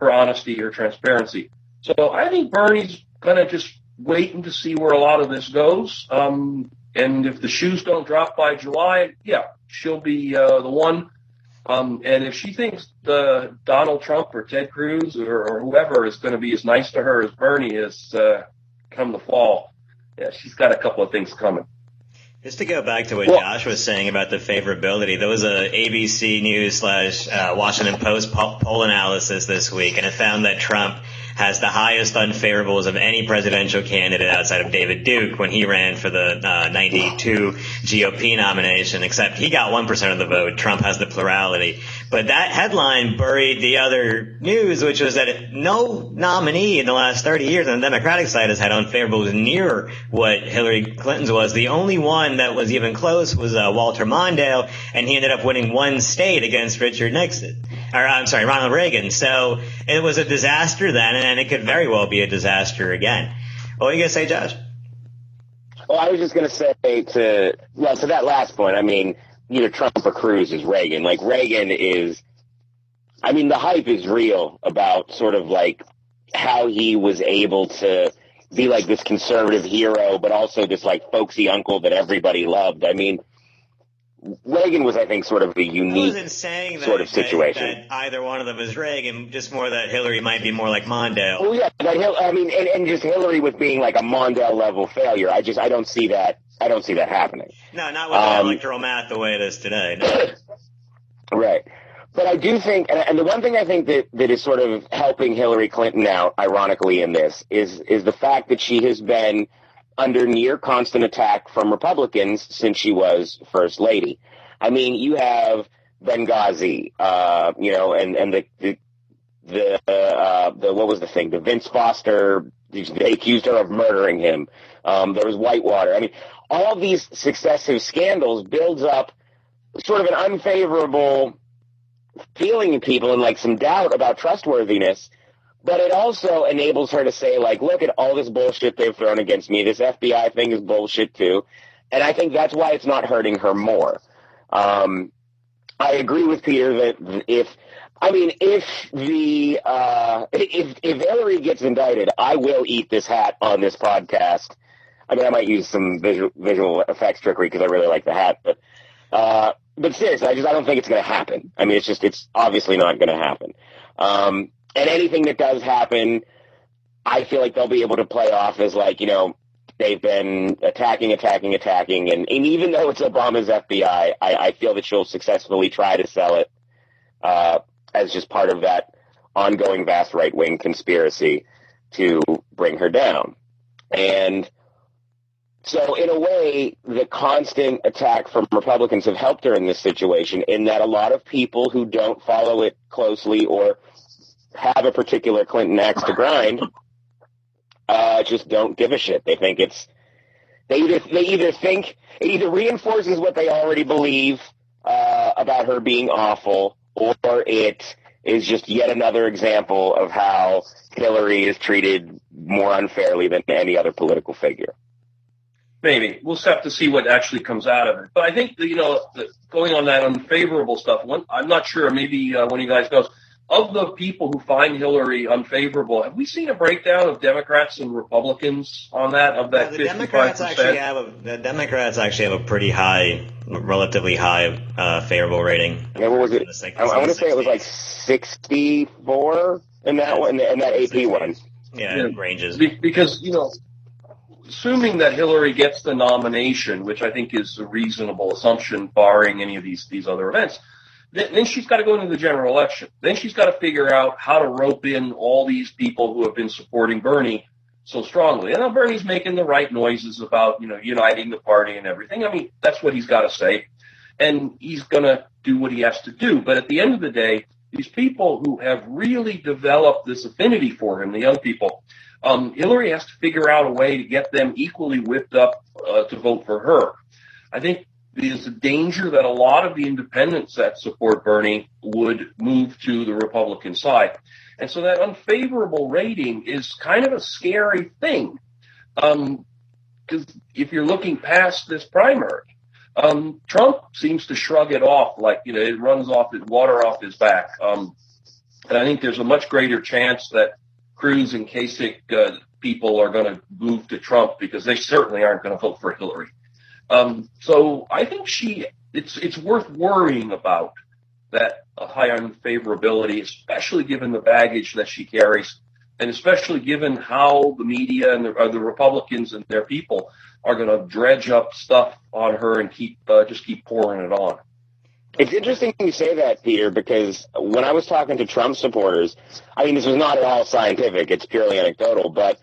her honesty, her transparency. So I think Bernie's going to just waiting to see where a lot of this goes. And if the shoes don't drop by July, she'll be the one. And if she thinks Donald Trump or Ted Cruz or whoever is going to be as nice to her as Bernie is come the fall, she's got a couple of things coming. Just to go back to what Josh was saying about the favorability, there was a ABC News / Washington Post poll analysis this week, and it found that Trump has the highest unfavorables of any presidential candidate outside of David Duke when he ran for the 92 GOP nomination, except he got 1% of the vote. Trump has the plurality. But that headline buried the other news, which was that no nominee in the last 30 years on the Democratic side has had unfavorables near what Hillary Clinton's was. The only one that was even close was Walter Mondale, and he ended up winning one state against Ronald Reagan. So it was a disaster then, and it could very well be a disaster again. What were you going to say, Josh? Well, I was just going to say to that last point, I mean, either Trump or Cruz is Reagan. Like, Reagan is, I mean, the hype is real about sort of like how he was able to be like this conservative hero, but also this like folksy uncle that everybody loved. I mean, Reagan was, I think, sort of a unique sort of situation. That either one of them is Reagan, just more that Hillary might be more like Mondale. Well, yeah, I mean, and just Hillary with being like a Mondale level failure. I don't see that. I don't see that happening. No, not with the electoral math the way it is today. No. Right. But I do think, and the one thing I think that is sort of helping Hillary Clinton out, ironically, in this is the fact that she has been under near constant attack from Republicans since she was first lady. I mean, you have Benghazi, and the what was the thing? The Vince Foster, they accused her of murdering him. There was Whitewater. I mean, all these successive scandals builds up sort of an unfavorable feeling in people and like some doubt about trustworthiness. But it also enables her to say, like, look at all this bullshit they've thrown against me. This FBI thing is bullshit, too. And I think that's why it's not hurting her more. I agree with Peter that if Hillary gets indicted, I will eat this hat on this podcast. I mean, I might use some visual effects trickery because I really like the hat. But seriously, I don't think it's going to happen. I mean, it's obviously not going to happen. And anything that does happen, I feel like they'll be able to play off as like, they've been attacking. And even though it's Obama's FBI, I feel that she'll successfully try to sell it as just part of that ongoing vast right-wing conspiracy to bring her down. And so in a way, the constant attack from Republicans have helped her in this situation in that a lot of people who don't follow it closely or have a particular Clinton axe to grind just don't give a shit. They think it either reinforces what they already believe about her being awful, or it is just yet another example of how Hillary is treated more unfairly than any other political figure. Maybe. We'll have to see what actually comes out of it. But I think, going on that unfavorable stuff, I'm not sure, maybe one of you guys knows, of the people who find Hillary unfavorable, have we seen a breakdown of Democrats and Republicans on that? Of that, the Democrats actually have a pretty high, relatively high favorable rating. Yeah, what was it? I want to say it was like 64 in that one, in that AP one. Yeah, it ranges because assuming that Hillary gets the nomination, which I think is a reasonable assumption, barring any of these other events. Then she's got to go into the general election. Then she's got to figure out how to rope in all these people who have been supporting Bernie so strongly. And Bernie's making the right noises about, uniting the party and everything. I mean, that's what he's got to say. and he's going to do what he has to do. But at the end of the day, these people who have really developed this affinity for him, the young people, Hillary has to figure out a way to get them equally whipped up to vote for her. I think there's a danger that a lot of the independents that support Bernie would move to the Republican side. And so that unfavorable rating is kind of a scary thing. Because if you're looking past this primary, Trump seems to shrug it off like, it runs off his water off his back. And I think there's a much greater chance that Cruz and Kasich people are going to move to Trump because they certainly aren't going to vote for Hillary. So I think it's worth worrying about that high unfavorability, especially given the baggage that she carries, and especially given how the media and the Republicans and their people are going to dredge up stuff on her and keep pouring it on. It's interesting you say that, Peter, because when I was talking to Trump supporters, I mean, this was not at all scientific. It's purely anecdotal. But,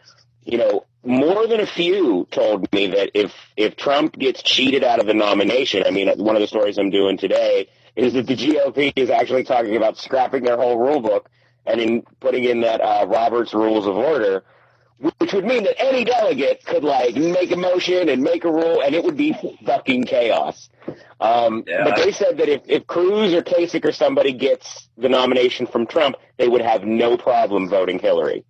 more than a few told me that if Trump gets cheated out of the nomination, I mean, one of the stories I'm doing today is that the GOP is actually talking about scrapping their whole rule book and putting in that Robert's Rules of Order, which would mean that any delegate could, make a motion and make a rule, and it would be fucking chaos. But they said that if Cruz or Kasich or somebody gets the nomination from Trump, they would have no problem voting Hillary.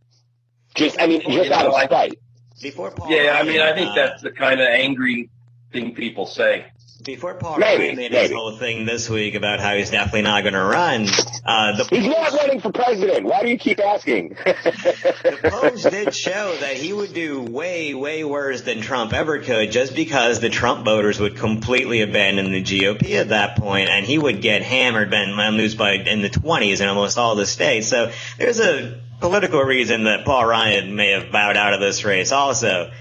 Just out of spite. Before Paul I think that's the kind of angry thing people say. Before Paul Ryan made his whole thing this week about how he's definitely not going to run, he's not running for president. Why do you keep asking? The polls did show that he would do way, way worse than Trump ever could, just because the Trump voters would completely abandon the GOP at that point, and he would get hammered and lose in the 20s in almost all the states. So there's a political reason that Paul Ryan may have bowed out of this race also.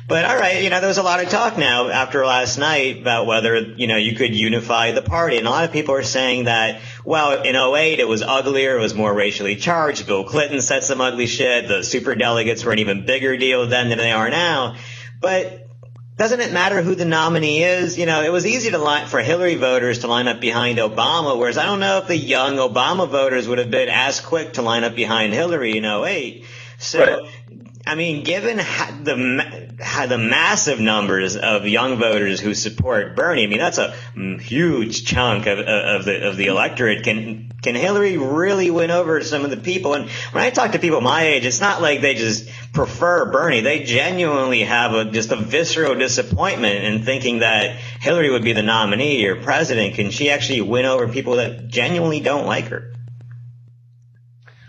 But all right, there was a lot of talk now after last night about whether, you could unify the party. And a lot of people are saying that, well, in '08 it was uglier, it was more racially charged. Bill Clinton said some ugly shit. The superdelegates were an even bigger deal then than they are now. But doesn't it matter who the nominee is? It was easy for Hillary voters to line up behind Obama, whereas I don't know if the young Obama voters would have been as quick to line up behind Hillary in '08. So, right. I mean, given the massive numbers of young voters who support Bernie, I mean, that's a huge chunk of the electorate. Can Hillary really win over some of the people? And when I talk to people my age, it's not like they just prefer Bernie. They genuinely have just a visceral disappointment in thinking that Hillary would be the nominee or president. Can she actually win over people that genuinely don't like her?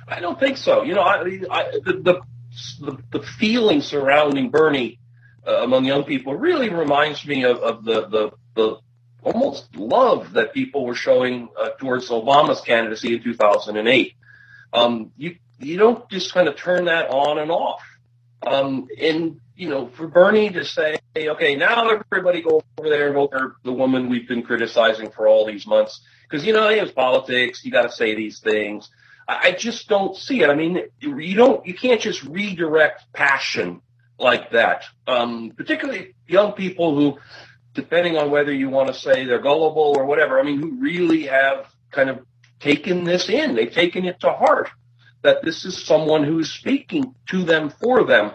I don't think so. The feeling surrounding Bernie among young people really reminds me of the almost love that people were showing towards Obama's candidacy in 2008. You don't just kind of turn that on and off. For Bernie to say, okay, now everybody go over there and vote for the woman we've been criticizing for all these months, because it was politics. You got to say these things. I just don't see it. I mean, you can't just redirect passion like that. Particularly young people who, depending on whether you want to say they're gullible or whatever, I mean, who really have kind of taken this in. They've taken it to heart that this is someone who's speaking to them for them.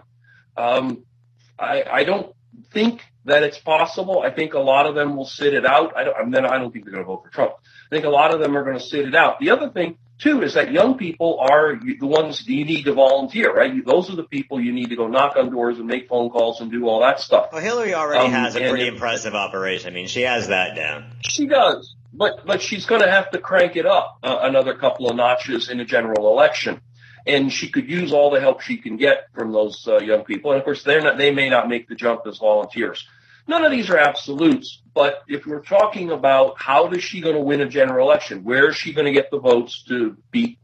I don't think that it's possible. I think a lot of them will sit it out. I don't think they're going to vote for Trump. I think a lot of them are going to sit it out. The other thing, too, is that young people are the ones you need to volunteer, right? Those are the people you need to go knock on doors and make phone calls and do all that stuff. Well, Hillary already has a pretty impressive operation. I mean, she has that down. She does, but she's going to have to crank it up another couple of notches in a general election. And she could use all the help she can get from those young people. And, of course, they may not make the jump as volunteers. None of these are absolutes, but if we're talking about how is she going to win a general election, where is she going to get the votes to beat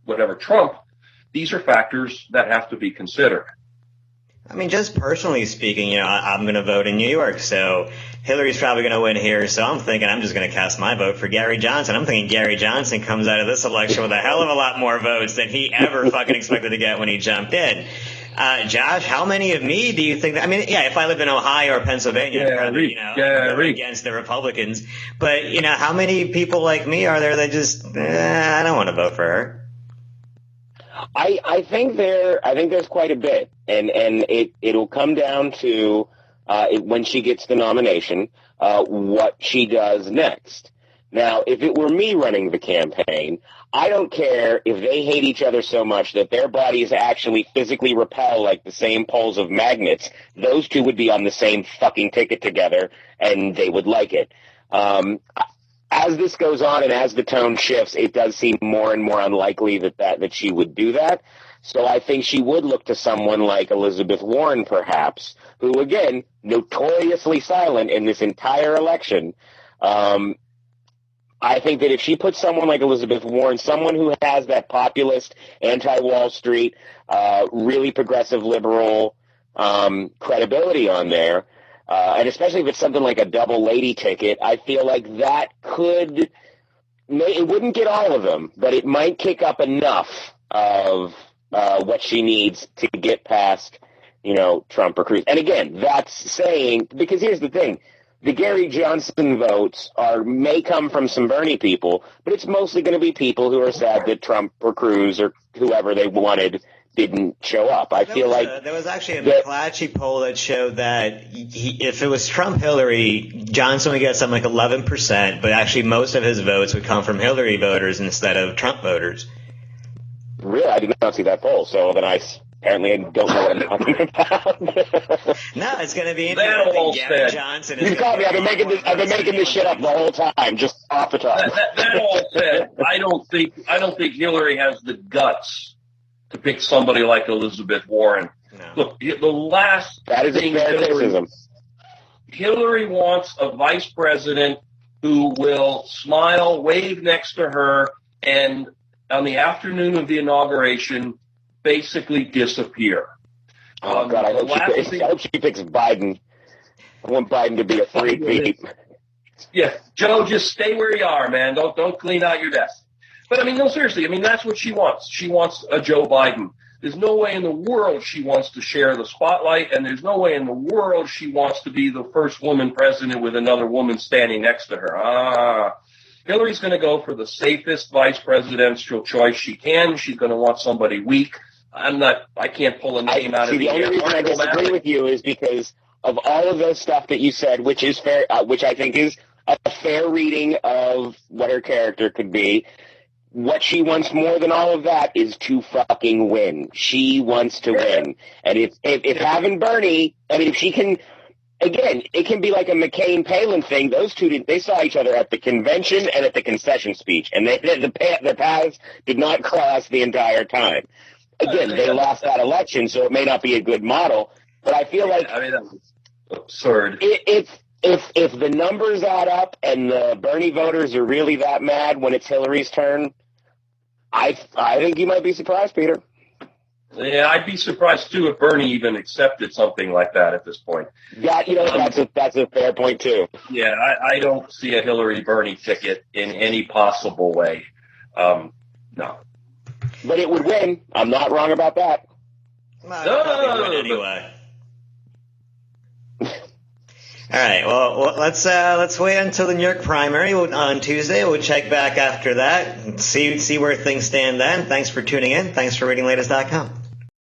whatever Trump, these are factors that have to be considered. I mean, just personally speaking, I'm going to vote in New York, so Hillary's probably going to win here, so I'm thinking I'm just going to cast my vote for Gary Johnson. I'm thinking Gary Johnson comes out of this election with a hell of a lot more votes than he ever fucking expected to get when he jumped in. Josh, how many of me do you think that, I mean, yeah, if I lived in Ohio or Pennsylvania, I'd probably, vote against the Republicans. But, how many people like me are there that just, I don't want to vote for her? I think there's quite a bit, and it'll come down to when she gets the nomination, what she does next. Now, if it were me running the campaign, I don't care if they hate each other so much that their bodies actually physically repel like the same poles of magnets. Those two would be on the same fucking ticket together, and they would like it. As this goes on and as the tone shifts, it does seem more and more unlikely that she would do that. So I think she would look to someone like Elizabeth Warren, perhaps, who, again, notoriously silent in this entire election. I think that if she puts someone like Elizabeth Warren, someone who has that populist, anti-Wall Street, really progressive liberal credibility on there, and especially if it's something like a double lady ticket, I feel like that it wouldn't get all of them, but it might kick up enough of what she needs to get past, Trump or Cruz. And again, that's saying, because here's the thing, the Gary Johnson votes may come from some Bernie people, but it's mostly going to be people who are sad that Trump or Cruz or whoever they wanted didn't show up. There was actually a McClatchy poll that showed that if it was Trump Hillary, Johnson would get something like 11%, but actually most of his votes would come from Hillary voters instead of Trump voters. Really? I did not see that poll, so then apparently I don't know what I'm talking about. No, it's going to be interesting. Gary Johnson is. You caught me. I've been making this shit up the whole time, just off the top. That all said, I don't think Hillary has the guts to pick somebody like Elizabeth Warren. No. Look, the last that is thing a fair criticism. Hillary wants a vice president who will smile, wave next to her, and on the afternoon of the inauguration, basically disappear. Oh, God, I hope she picks Biden. I want Biden to be a three-peat. Yeah, Joe, just stay where you are, man. Don't clean out your desk. But, no, seriously, that's what she wants. She wants a Joe Biden. There's no way in the world she wants to share the spotlight, and there's no way in the world she wants to be the first woman president with another woman standing next to her. Hillary's going to go for the safest vice presidential choice she can. She's going to want somebody weak. I can't pull a name out of the air. The only reason I disagree with you is because of all of those stuff that you said, which is fair, which I think is a fair reading of what her character could be. What she wants more than all of that is to fucking win. She wants to win. And if having Bernie, if she can, again, it can be like a McCain-Palin thing. Those two, they saw each other at the convention and at the concession speech, and the paths did not cross the entire time. Again, they lost that election, so it may not be a good model, but I feel like that's absurd. If the numbers add up and the Bernie voters are really that mad when it's Hillary's turn, I think you might be surprised, Peter. Yeah, I'd be surprised too if Bernie even accepted something like that at this point. Yeah, that's a fair point too. Yeah, I don't see a Hillary-Bernie ticket in any possible way. No. But it would win. I'm not wrong about that. Well, it would probably win anyway. All right. Well, let's wait until the New York primary on Tuesday. We'll check back after that and see where things stand then. Thanks for tuning in. Thanks for reading Latest.com.